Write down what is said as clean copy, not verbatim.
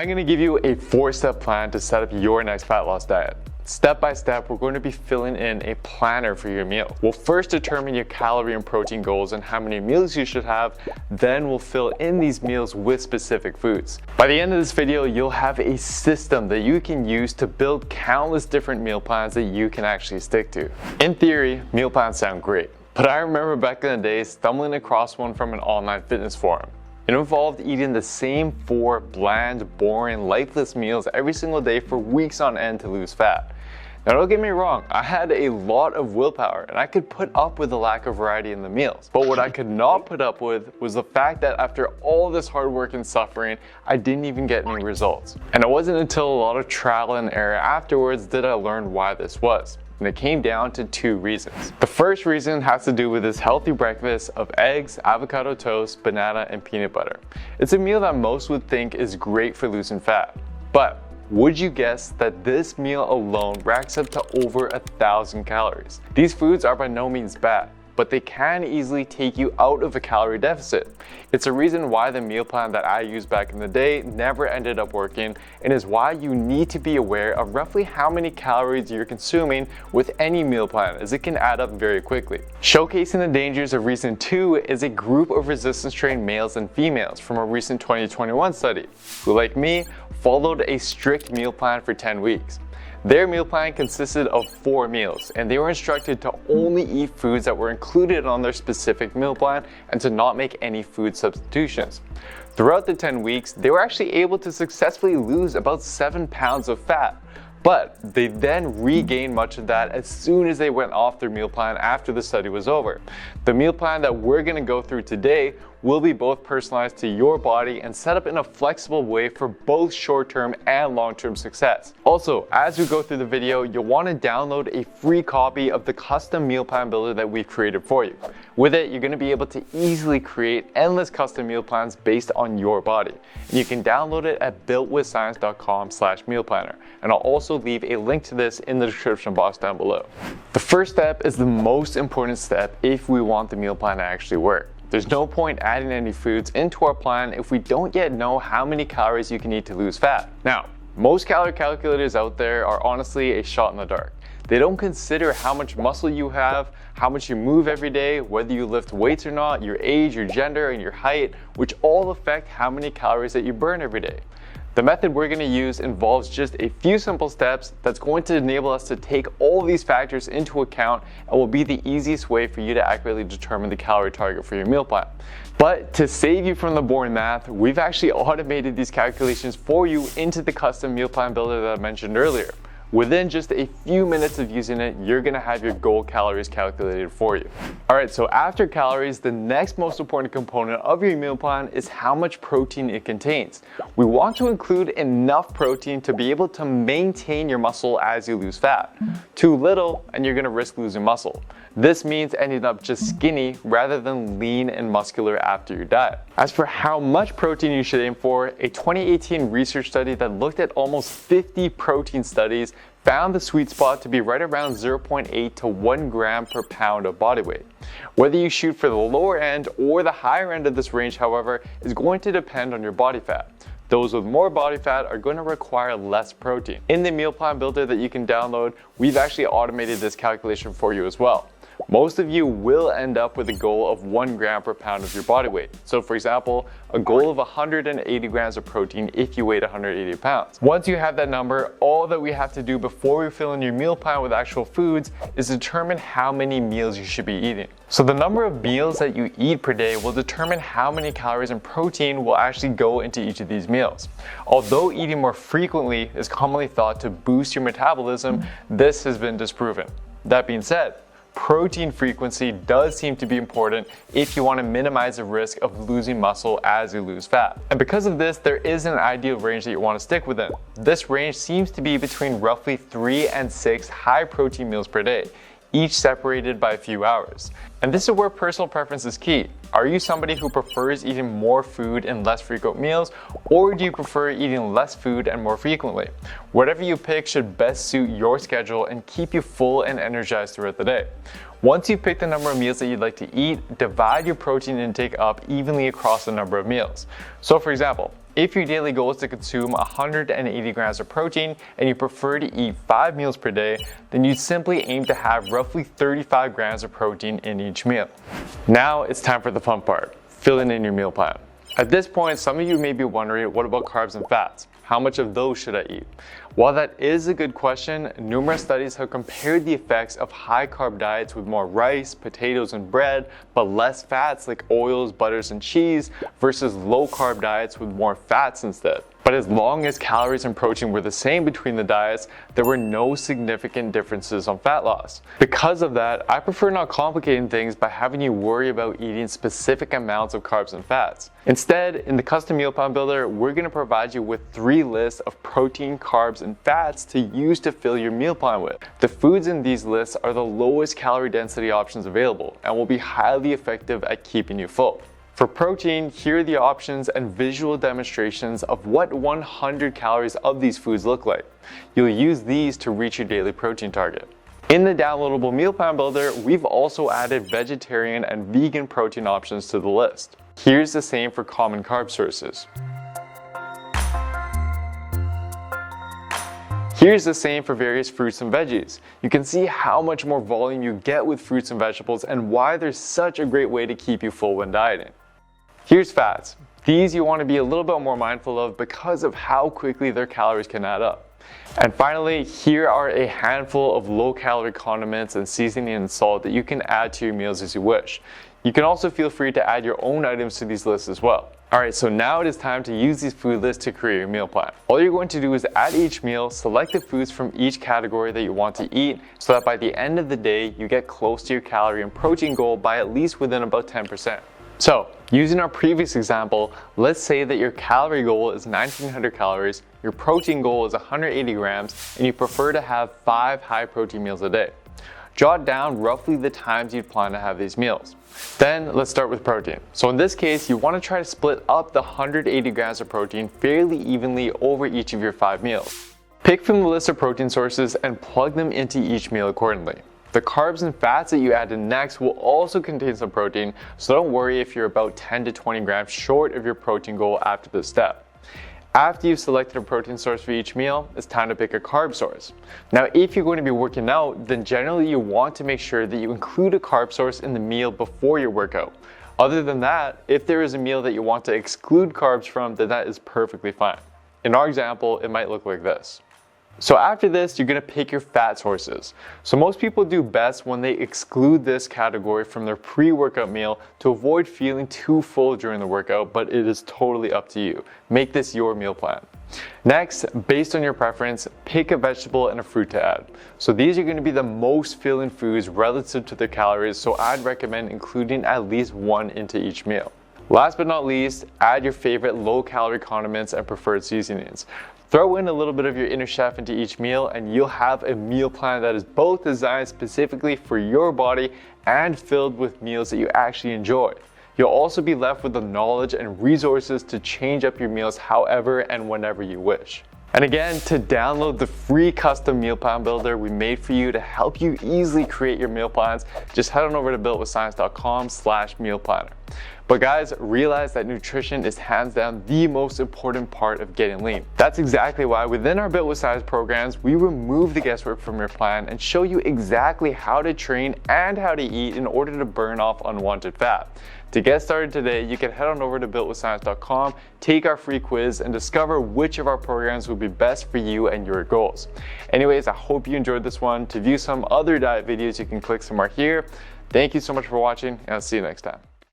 I'm going to give you a 4-step plan to set up your next fat loss diet. Step by step, we're going to be filling in a planner for your meal. We'll first determine your calorie and protein goals and how many meals you should have. Then we'll fill in these meals with specific foods. By the end of this video, you'll have a system that you can use to build countless different meal plans that you can actually stick to. In theory, meal plans sound great, but I remember back in the day stumbling across one from an online fitness forum. It involved eating the same 4 bland, boring, lifeless meals every single day for weeks on end to lose fat. Now don't get me wrong, I had a lot of willpower and I could put up with the lack of variety in the meals. But what I could not put up with was the fact that after all this hard work and suffering, I didn't even get any results. And it wasn't until a lot of trial and error afterwards that I learned why this was. And it came down to 2 reasons. The first reason has to do with this healthy breakfast of eggs, avocado toast, banana, and peanut butter. It's a meal that most would think is great for losing fat. But would you guess that this meal alone racks up to over 1,000 calories? These foods are by no means bad, but they can easily take you out of a calorie deficit. It's a reason why the meal plan that I used back in the day never ended up working, and is why you need to be aware of roughly how many calories you're consuming with any meal plan, as it can add up very quickly. Showcasing the dangers of reason 2 is a group of resistance trained males and females from a recent 2021 study, who like me, followed a strict meal plan for 10 weeks. Their meal plan consisted of 4 meals, and they were instructed to only eat foods that were included on their specific meal plan and to not make any food substitutions. Throughout the 10 weeks, they were actually able to successfully lose about 7 pounds of fat. But they then regained much of that as soon as they went off their meal plan after the study was over. The meal plan that we're going to go through today will be both personalized to your body and set up in a flexible way for both short-term and long-term success. Also, as we go through the video, you'll want to download a free copy of the custom meal plan builder that we've created for you. With it, you're going to be able to easily create endless custom meal plans based on your body. And you can download it at builtwithscience.com/mealplanner. And I'll also leave a link to this in the description box down below. The first step is the most important step if we want the meal plan to actually work. There's no point adding any foods into our plan if we don't yet know how many calories you can eat to lose fat. Now, most calorie calculators out there are honestly a shot in the dark. They don't consider how much muscle you have, how much you move every day, whether you lift weights or not, your age, your gender, and your height, which all affect how many calories that you burn every day. The method we're going to use involves just a few simple steps that's going to enable us to take all these factors into account and will be the easiest way for you to accurately determine the calorie target for your meal plan. But to save you from the boring math, we've actually automated these calculations for you into the custom meal plan builder that I mentioned earlier. Within just a few minutes of using it, you're gonna have your goal calories calculated for you. All right, so after calories, the next most important component of your meal plan is how much protein it contains. We want to include enough protein to be able to maintain your muscle as you lose fat. Too little, and you're gonna risk losing muscle. This means ending up just skinny rather than lean and muscular after your diet. As for how much protein you should aim for, a 2018 research study that looked at almost 50 protein studies found the sweet spot to be right around 0.8 to 1 gram per pound of body weight. Whether you shoot for the lower end or the higher end of this range, however, is going to depend on your body fat. Those with more body fat are going to require less protein. In the meal plan builder that you can download, we've actually automated this calculation for you as well. Most of you will end up with a goal of 1 gram per pound of your body weight. So for example, a goal of 180 grams of protein if you weighed 180 pounds. Once you have that number, all that we have to do before we fill in your meal plan with actual foods is determine how many meals you should be eating. So the number of meals that you eat per day will determine how many calories and protein will actually go into each of these meals. Although eating more frequently is commonly thought to boost your metabolism, this has been disproven. That being said, protein frequency does seem to be important if you want to minimize the risk of losing muscle as you lose fat. And because of this, there is an ideal range that you want to stick within. This range seems to be between roughly 3 and 6 high protein meals per day, each separated by a few hours. And this is where personal preference is key. Are you somebody who prefers eating more food in less frequent meals, or do you prefer eating less food and more frequently? Whatever you pick should best suit your schedule and keep you full and energized throughout the day. Once you pick the number of meals that you'd like to eat, divide your protein intake up evenly across the number of meals. So for example, If your daily goal is to consume 180 grams of protein and you prefer to eat 5 meals per day, then you simply aim to have roughly 35 grams of protein in each meal. Now it's time for the fun part, filling in your meal plan. At this point, some of you may be wondering, what about carbs and fats? How much of those should I eat? While that is a good question, numerous studies have compared the effects of high carb diets with more rice, potatoes, and bread, but less fats like oils, butters, and cheese, versus low carb diets with more fats instead. But as long as calories and protein were the same between the diets, there were no significant differences on fat loss. Because of that, I prefer not complicating things by having you worry about eating specific amounts of carbs and fats. Instead, in the Custom Meal Plan Builder, we're going to provide you with 3 lists of protein, carbs, and fats to use to fill your meal plan with. The foods in these lists are the lowest calorie density options available and will be highly effective at keeping you full. For protein, here are the options and visual demonstrations of what 100 calories of these foods look like. You'll use these to reach your daily protein target. In the downloadable meal plan builder, we've also added vegetarian and vegan protein options to the list. Here's the same for common carb sources. Here's the same for various fruits and veggies. You can see how much more volume you get with fruits and vegetables and why they're such a great way to keep you full when dieting. Here's fats. These you want to be a little bit more mindful of because of how quickly their calories can add up. And finally, here are a handful of low-calorie condiments and seasoning and salt that you can add to your meals as you wish. You can also feel free to add your own items to these lists as well. Alright, so now it is time to use these food lists to create your meal plan. All you're going to do is at each meal, select the foods from each category that you want to eat so that by the end of the day, you get close to your calorie and protein goal by at least within about 10%. So, using our previous example, let's say that your calorie goal is 1900 calories, your protein goal is 180 grams, and you prefer to have 5 high protein meals a day. Jot down roughly the times you'd plan to have these meals. Then let's start with protein. So in this case, you want to try to split up the 180 grams of protein fairly evenly over each of your 5 meals. Pick from the list of protein sources and plug them into each meal accordingly. The carbs and fats that you add in next will also contain some protein, so don't worry if you're about 10 to 20 grams short of your protein goal after this step. After you've selected a protein source for each meal, it's time to pick a carb source. Now, if you're going to be working out, then generally you want to make sure that you include a carb source in the meal before your workout. Other than that, if there is a meal that you want to exclude carbs from, then that is perfectly fine. In our example, it might look like this. So after this, you're going to pick your fat sources. So most people do best when they exclude this category from their pre-workout meal to avoid feeling too full during the workout, but it is totally up to you. Make this your meal plan. Next, based on your preference, pick a vegetable and a fruit to add. So these are going to be the most filling foods relative to their calories, so I'd recommend including at least one into each meal. Last but not least, add your favorite low-calorie condiments and preferred seasonings. Throw in a little bit of your inner chef into each meal and you'll have a meal plan that is both designed specifically for your body and filled with meals that you actually enjoy. You'll also be left with the knowledge and resources to change up your meals however and whenever you wish. And again, to download the free custom meal plan builder we made for you to help you easily create your meal plans, just head on over to builtwithscience.com/meal planner. But guys, realize that nutrition is hands down the most important part of getting lean. That's exactly why within our Built with Science programs, we remove the guesswork from your plan and show you exactly how to train and how to eat in order to burn off unwanted fat. To get started today, you can head on over to builtwithscience.com, take our free quiz, and discover which of our programs will be best for you and your goals. Anyways, I hope you enjoyed this one. To view some other diet videos, you can click somewhere here. Thank you so much for watching, and I'll see you next time.